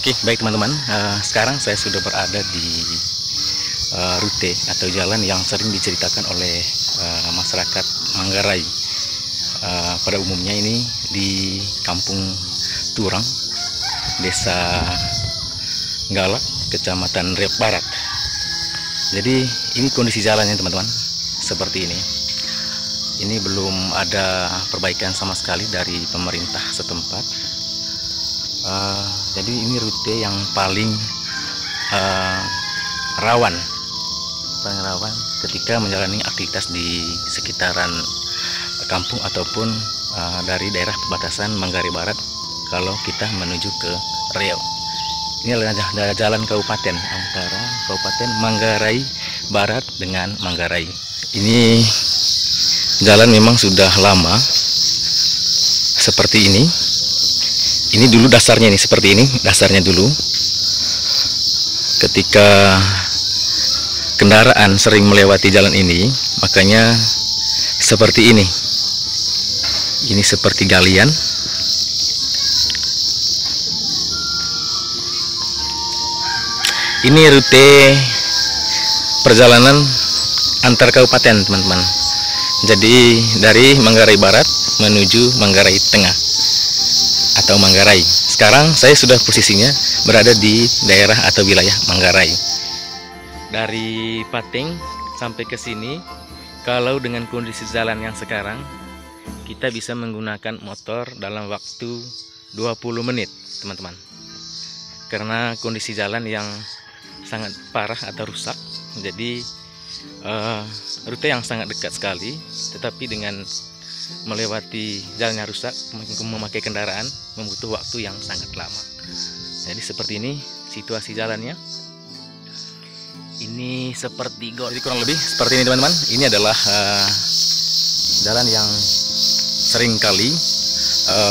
Oke, baik teman-teman. Sekarang saya sudah berada di rute atau jalan yang sering diceritakan oleh masyarakat Manggarai. Pada umumnya ini di Kampung Turang, Desa Galak, Kecamatan Riau Barat. Jadi ini kondisi jalannya teman-teman, seperti ini. Ini belum ada perbaikan sama sekali dari pemerintah setempat. Jadi ini rute yang paling rawan ketika menjalani aktivitas di sekitaran kampung ataupun dari daerah perbatasan Manggarai Barat kalau kita menuju ke Riau. Ini adalah jalan kabupaten antara Kabupaten Manggarai Barat dengan Manggarai. Ini jalan memang sudah lama seperti ini. Ini dulu dasarnya, ini seperti ini dasarnya dulu. Ketika kendaraan sering melewati jalan ini, makanya seperti ini. Ini seperti galian. Ini rute perjalanan antar kabupaten, teman-teman. Jadi dari Manggarai Barat menuju Manggarai Tengah atau Manggarai. Sekarang saya sudah posisinya berada di daerah atau wilayah Manggarai. Dari Pateng sampai ke sini, kalau dengan kondisi jalan yang sekarang, kita bisa menggunakan motor dalam waktu 20 menit, teman-teman. Karena kondisi jalan yang sangat parah atau rusak, jadi rute yang sangat dekat sekali, tetapi dengan melewati jalan yang rusak, memakai kendaraan membutuh waktu yang sangat lama. Jadi seperti ini situasi jalannya. Ini seperti jadi kurang lebih seperti ini teman-teman. Ini adalah jalan yang sering kali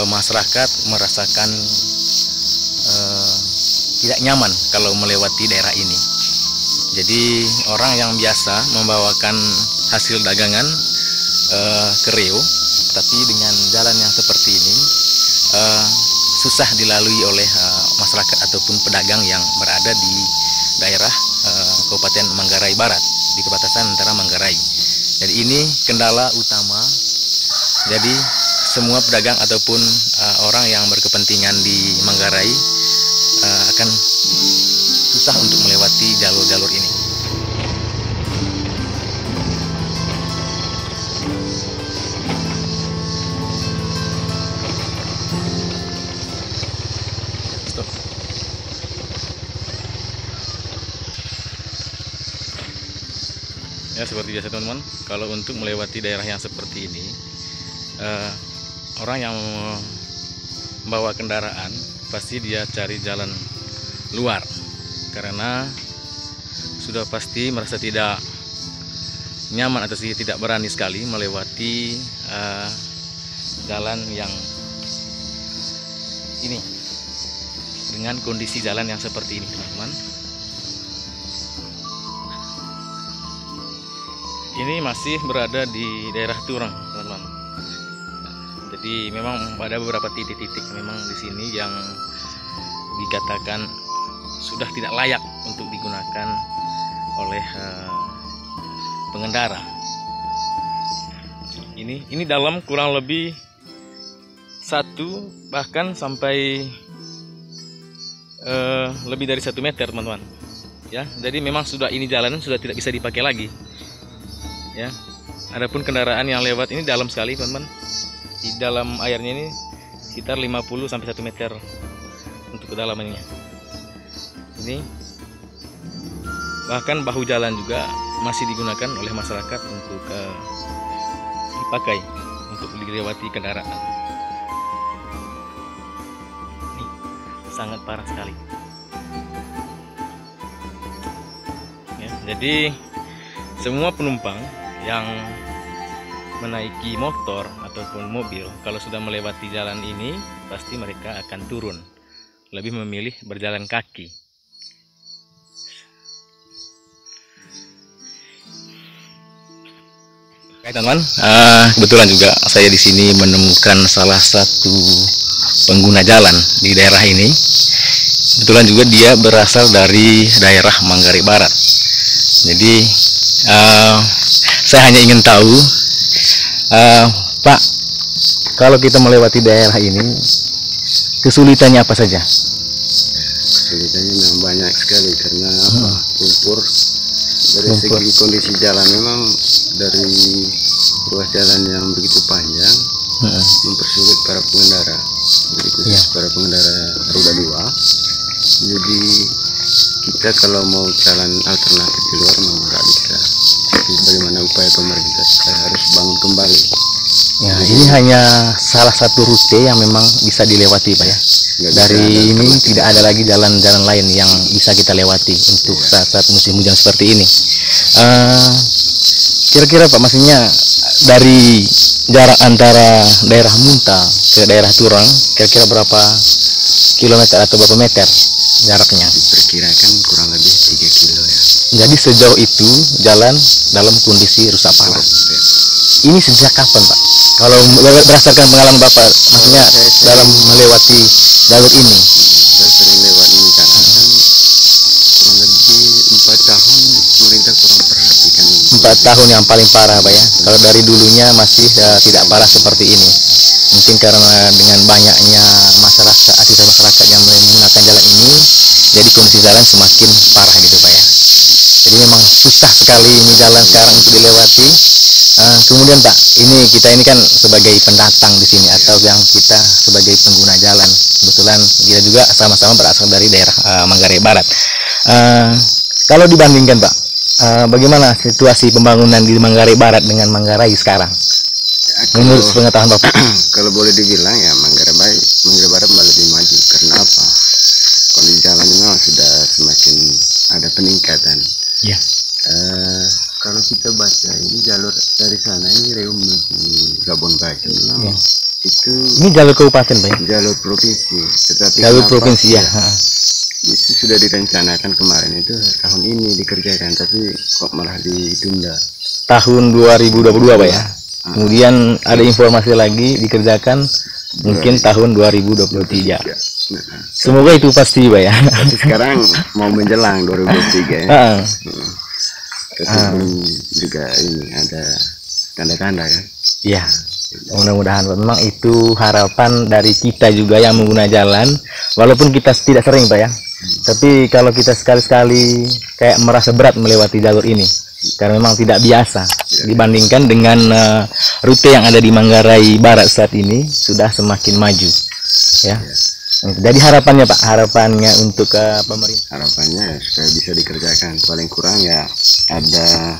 masyarakat merasakan tidak nyaman kalau melewati daerah ini. Jadi orang yang biasa membawakan hasil dagangan ke Riau, tapi dengan jalan yang seperti ini susah dilalui oleh masyarakat ataupun pedagang yang berada di daerah Kabupaten Manggarai Barat, di perbatasan antara Manggarai. Jadi ini kendala utama. Jadi semua pedagang ataupun orang yang berkepentingan di Manggarai akan susah untuk melewati jalur-jalur ini. Ya, seperti biasa teman-teman, kalau untuk melewati daerah yang seperti ini, orang yang membawa kendaraan pasti dia cari jalan luar, karena sudah pasti merasa tidak nyaman atau tidak berani sekali melewati jalan yang ini dengan kondisi jalan yang seperti ini, teman-teman. Ini masih berada di daerah Turang, teman-teman. Jadi memang ada beberapa titik-titik memang di sini yang dikatakan sudah tidak layak untuk digunakan oleh pengendara. Ini dalam kurang lebih 1 bahkan sampai lebih dari 1 meter, teman-teman. Ya, jadi memang sudah ini jalan sudah tidak bisa dipakai lagi. Ya, adapun kendaraan yang lewat ini dalam sekali, teman-teman. Di dalam airnya ini sekitar 50 sampai 1 meter untuk kedalamannya. Ini bahkan bahu jalan juga masih digunakan oleh masyarakat untuk dipakai untuk dilewati kendaraan. Ini sangat parah sekali. Ya, jadi semua penumpang yang menaiki motor ataupun mobil, kalau sudah melewati jalan ini pasti mereka akan turun, lebih memilih berjalan kaki. Oke teman-teman, kebetulan juga saya di sini menemukan salah satu pengguna jalan di daerah ini. Kebetulan juga dia berasal dari daerah Manggarai Barat. Jadi saya hanya ingin tahu, Pak, kalau kita melewati daerah ini, kesulitannya apa saja? Kesulitannya memang banyak sekali karena lumpur. Dari segi kondisi jalan memang dari ruas jalan yang begitu panjang mempersulit para pengendara, begitu para pengendara roda 2. Jadi kita kalau mau jalan alternatif di luar memang nggak bisa. Jadi bagaimana upaya pemerintah harus bangun kembali. Ya, ini hanya salah satu rute yang memang bisa dilewati, Pak ya. Dari ini tidak ada lagi jalan-jalan lain yang bisa kita lewati untuk saat-saat musim hujan seperti ini. Kira-kira Pak, maksudnya dari jarak antara daerah Munta ke daerah Turang kira-kira berapa kilometer atau berapa meter jaraknya? Diperkirakan kurang lebih 3 kilo ya. Jadi sejauh itu jalan dalam kondisi rusak parah. Ini sejak kapan, Pak? Kalau berdasarkan pengalaman Bapak, maksudnya dalam melewati jalur ini? Saya sering lewat ini karena kan kurang lebih 4 tahun pemerintah kurang perhatikan ini. 4 tahun yang paling parah, Pak ya. Kalau dari dulunya masih tidak parah seperti ini. Mungkin karena dengan banyaknya masyarakat, aktivitas masyarakat yang menggunakan jalan ini, jadi kondisi jalan semakin parah gitu, Pak ya. Jadi memang susah sekali ini jalan sekarang untuk dilewati. Kemudian Pak, kita ini kan sebagai pendatang di sini atau yang kita sebagai pengguna jalan. Kebetulan kita juga sama-sama berasal dari daerah Manggarai Barat. Kalau dibandingkan Pak, bagaimana situasi pembangunan di Manggarai Barat dengan Manggarai sekarang? Menurut pengetahuan Bapak? Kalau boleh dibilang ya Manggarai Barat malah lebih maju. Karena apa? Kondisi jalan memang sudah semakin ada peningkatan. Ya. Kalau kita baca ini jalur dari sana ini Reum menuju Gabon Bajo, ya. Ini jalur kabupaten, Pak? Jalur provinsi, tetapi jalur provinsi ya. Itu sudah direncanakan kemarin itu tahun ini dikerjakan, tapi kok malah ditunda. Tahun 2022, Pak ya. Kemudian ada informasi lagi dikerjakan mungkin tahun 2023. Semoga itu pasti, Pak ya. Tapi sekarang mau menjelang 2023 ya. Tapi juga ini ada tanda-tanda kan? Iya, mudah-mudahan memang itu harapan dari kita juga yang mengguna jalan, walaupun kita tidak sering Pak ya. Tapi kalau kita sekali-sekali kayak merasa berat melewati jalur ini, karena memang tidak biasa dibandingkan dengan rute yang ada di Manggarai Barat saat ini sudah semakin maju, ya. Jadi harapannya Pak, harapannya untuk pemerintah? Harapannya supaya bisa dikerjakan, paling kurang ya ada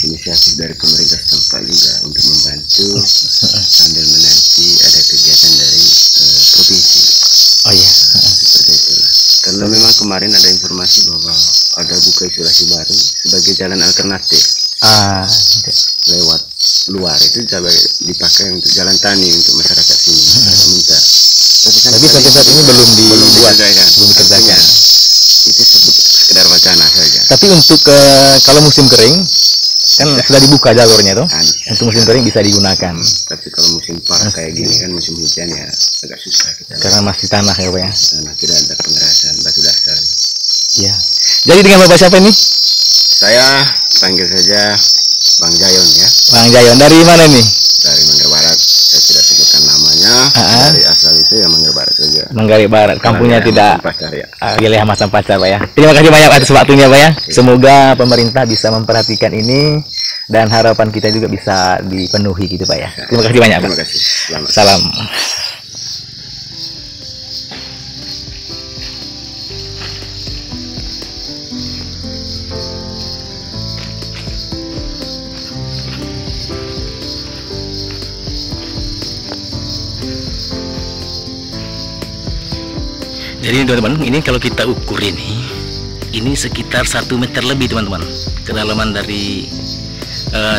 inisiatif dari pemerintah setempat juga untuk membantu sambil menanti ada kegiatan dari provinsi. Oh iya. Seperti itulah. Karena memang kemarin ada informasi bahwa ada buka isolasi baru sebagai jalan alternatif. Lewat luar itu dipakai untuk jalan tani untuk masyarakat sini. Minta. Tapi sampai saat ini belum dikerjakan. Itu sekedar wacana saja. Tapi untuk kalau musim kering kan sudah dibuka jalurnya tuh. Untuk musim kering bisa digunakan. Tapi kalau musim parah kayak gini kan musim hujan ya agak susah kita. Karena masih tanah ya Pak ya. Tanah tidak ada pengerasan batu dasar. Iya. Jadi dengan Bapak siapa ini? Saya panggil saja Bang Jayon ya. Bang Jayon dari mana nih? Dari Manggarai Barat. Saya tidak sebutkan namanya. Dari asal itu ya Manggarai Barat saja. Manggarai Barat. Kampungnya tidak wilayah Masang Pacar Pak ya. Terima kasih banyak atas waktunya Pak ya. Semoga pemerintah bisa memperhatikan ini dan harapan kita juga bisa dipenuhi gitu Pak ya. Terima kasih banyak Pak. Terima kasih. Selamat. Salam. Jadi teman-teman, ini kalau kita ukur ini sekitar 1 meter lebih teman-teman, kedalaman dari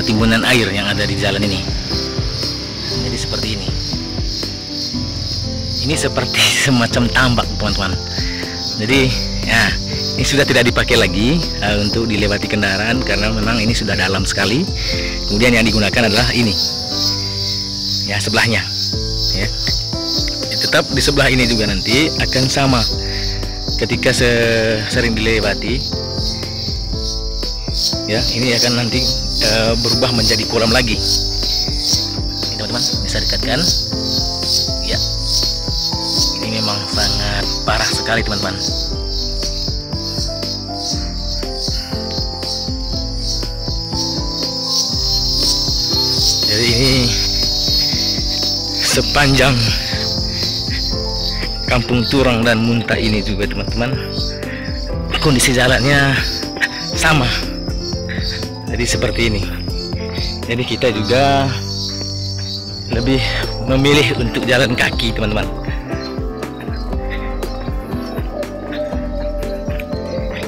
timbunan air yang ada di jalan ini. Jadi seperti ini. Ini seperti semacam tambak teman-teman. Jadi ya ini sudah tidak dipakai lagi untuk dilewati kendaraan karena memang ini sudah dalam sekali. Kemudian yang digunakan adalah ini, ya sebelahnya, ya. Tetap di sebelah ini juga nanti akan sama ketika sering dilewati, ya ini akan nanti berubah menjadi kolam lagi. Ini teman-teman bisa dekatkan. Ya, ini memang sangat parah sekali teman-teman. Jadi ini sepanjang Kampung Turang dan Muntah ini juga teman-teman, kondisi jalannya sama. Jadi seperti ini. Jadi kita juga lebih memilih untuk jalan kaki teman-teman.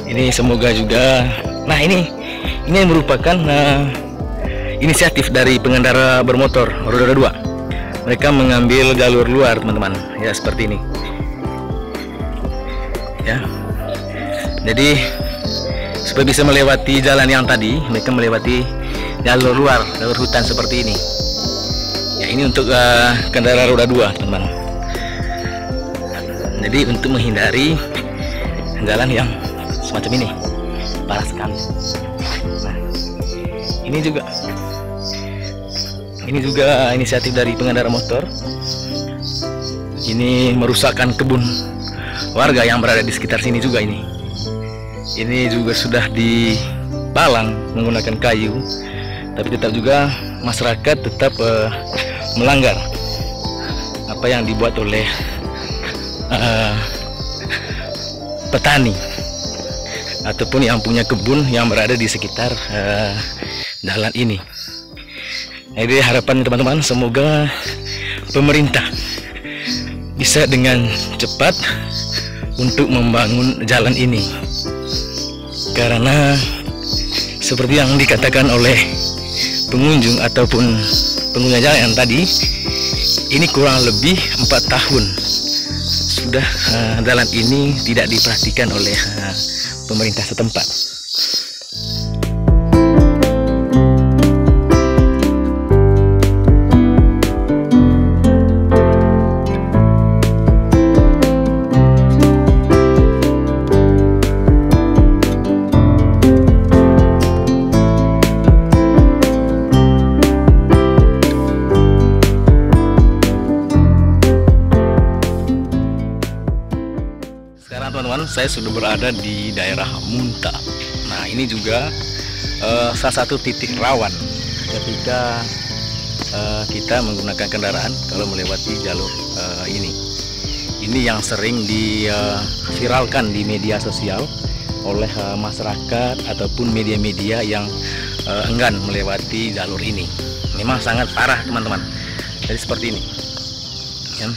Ini semoga juga, nah ini merupakan inisiatif dari pengendara bermotor roda 2. Mereka mengambil jalur luar teman-teman, ya seperti ini. Ya, jadi supaya bisa melewati jalan yang tadi, mereka melewati jalur luar, jalur hutan seperti ini. Ya, ini untuk kendaraan roda 2 teman-teman. Jadi untuk menghindari jalan yang semacam ini, parah sekali. Nah, ini juga inisiatif dari pengendara motor. Ini merusakkan kebun warga yang berada di sekitar sini juga ini. Ini juga sudah dipalang menggunakan kayu, tapi tetap juga masyarakat tetap melanggar apa yang dibuat oleh petani ataupun yang punya kebun yang berada di sekitar jalan ini. Jadi harapan teman-teman, semoga pemerintah bisa dengan cepat untuk membangun jalan ini, karena seperti yang dikatakan oleh pengunjung ataupun pengguna jalan yang tadi, ini kurang lebih 4 tahun sudah jalan ini tidak diperhatikan oleh pemerintah setempat. Sekarang teman-teman, saya sudah berada di daerah Muntah. Nah, ini juga salah satu titik rawan ketika kita menggunakan kendaraan kalau melewati jalur ini. Ini yang sering diviralkan di media sosial oleh masyarakat ataupun media-media yang enggan melewati jalur ini. Memang sangat parah teman-teman. Jadi seperti ini. Ya.